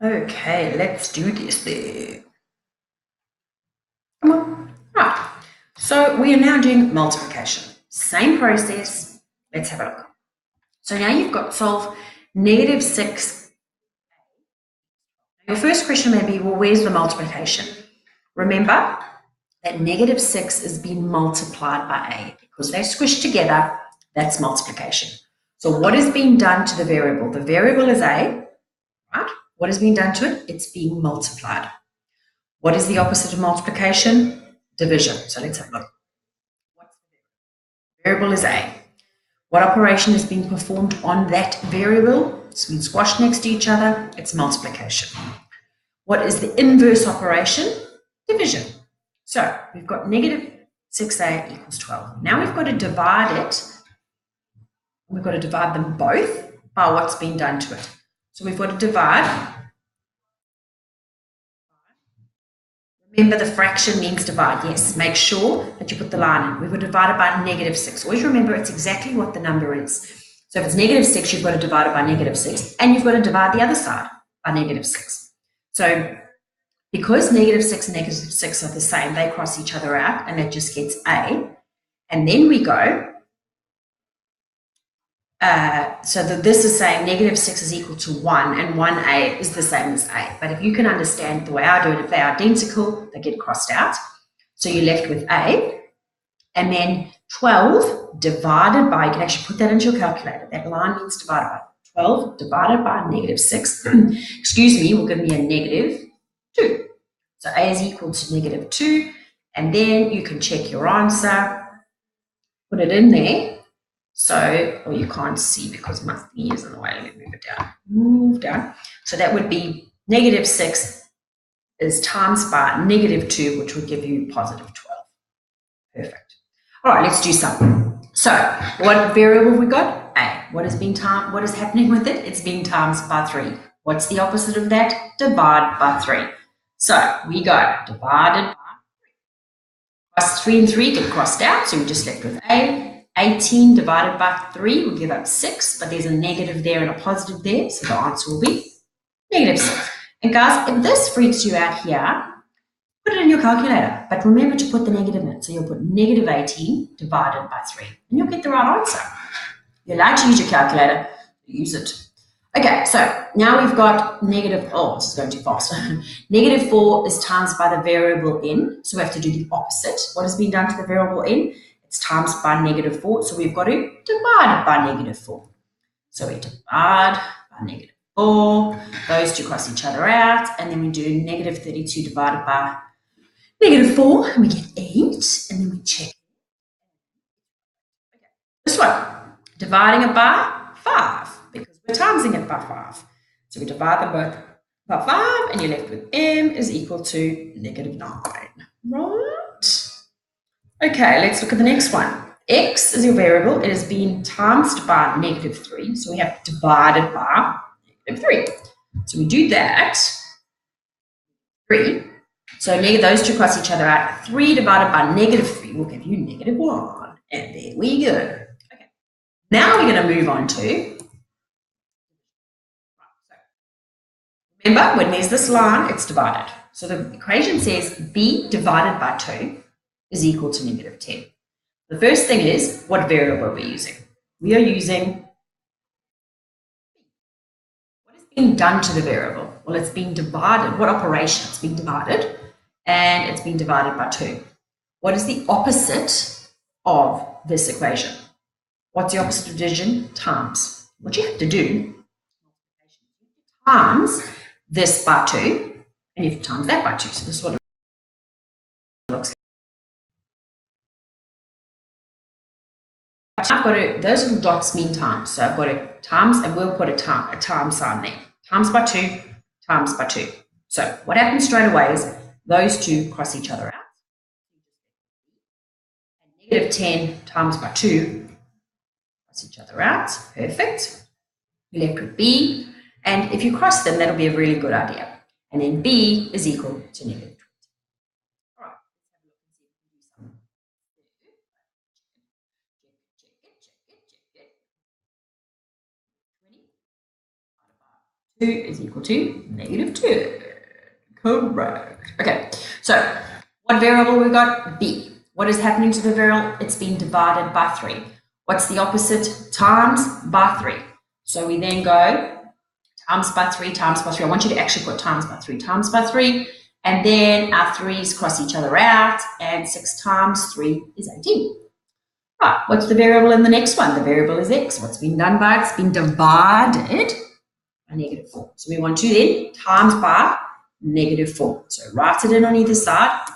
Okay, let's do this there. Come on. Right. So we are now doing multiplication. Same process. Let's have a look. So now you've got to solve -6. Your first question may be, well, where's the multiplication? Remember that -6 is being multiplied by a. Because they're squished together, that's multiplication. So what is being done to the variable? The variable is a, right? What is being done to it? It's being multiplied. What is the opposite of multiplication? Division. So let's have a look. Variable is a. What operation is being performed on that variable? It's been squashed next to each other. It's multiplication. What is the inverse operation? Division. So we've got -6a equals 12. Now we've got to divide it. We've got to divide them both by what's been done to it. So we've got to divide. Remember, the fraction means divide. Yes, make sure that you put the line in. We've got to divide it by -6. Always remember it's exactly what the number is. So if it's -6, you've got to divide it by -6, and you've got to divide the other side by -6. So because -6 and -6 are the same, they cross each other out, and that just gets a. And then we go, so that this is saying -6 is equal to 1, and 1a is the same as a. But if you can understand the way I do it, if they are identical, they get crossed out. So you're left with a, and then 12 divided by, you can actually put that into your calculator. That line means divided by 12 divided by -6, excuse me, will give me a -2. So a is equal to -2, and then you can check your answer, put it in there. So, you can't see because my thingy is in the way. Let me move it down. Move down. So that would be -6 is times by -2, which would give you +12. Perfect. All right, let's do something. So, what variable have we got? A. What is happening with it? It's being times by 3. What's the opposite of that? Divide by 3. So we got divided by 3 and 3 get crossed out, so we're just left with a. 18 divided by 3 will give us 6, but there's a negative there and a positive there, so the answer will be -6. And guys, if this freaks you out here, put it in your calculator, but remember to put the negative in. So you'll put -18 divided by 3, and you'll get the right answer. You're allowed to use your calculator, use it. Okay, so now we've got this is going too fast. -4 is times by the variable n, so we have to do the opposite. What has been done to the variable n? It's times by -4, so we've got to divide by -4. So we divide by -4, those two cross each other out, and then we do -32 divided by -4, and we get 8, and then we check. Okay. This one, dividing it by 5, because we're timesing it by 5. So we divide them both by 5, and you're left with m is equal to -9. Right? Okay, let's look at the next one. X is your variable. It has been times by -3, so we have divided by -3. So we do that, 3. So those two cross each other out. 3 divided by -3 will give you -1. And there we go. Okay. Now we're going to move on to, remember, when there's this line, it's divided. So the equation says b divided by 2 is equal to -10. The first thing is, what variable are we using? We are using, what is being done to the variable? Well, it's being divided. What operation? It's being divided, and it's being divided by 2. What is the opposite of this equation? What's the opposite of division? Times. What you have to do, times this by 2, and you have to times that by 2. So this is what it looks like. I've got to, those little dots mean times. So I've got to times, and we'll put a time sign there. Times by 2, times by 2. So what happens straight away is those two cross each other out. And -10 times by 2 cross each other out. Perfect. You're left with b. And if you cross them, that'll be a really good idea. And then b is equal to -20. All right. 2 is equal to negative 2. Correct. Okay, so what variable we got? B. What is happening to the variable? It's been divided by 3. What's the opposite? Times by 3. So we then go times by 3, times by 3. I want you to actually put times by 3, times by 3. And then our 3's cross each other out. And 6 times 3 is 18. Right, what's the variable in the next one? The variable is x. What's been done by it? It's been divided by negative 4. So we want to then times by negative 4. So write it in on either side.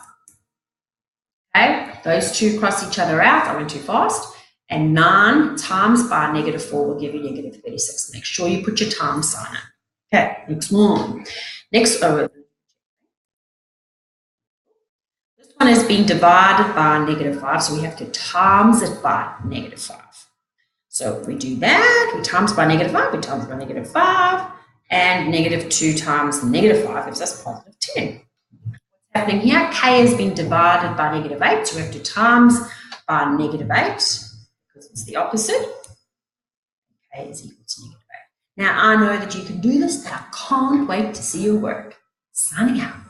Okay, those two cross each other out. I went too fast. And 9 times by negative 4 will give you negative 36. Make sure you put your times sign in. Okay, next one. Next, this one is being divided by negative 5, so we have to times it by negative 5. So if we do that, we times by negative 5, we times by negative 5, and negative 2 times negative 5 gives us positive 10. What's happening here? K has been divided by negative 8, so we have to times by negative 8. Because it's the opposite. K is equal to negative 8. Now, I know that you can do this, and I can't wait to see your work. Signing out.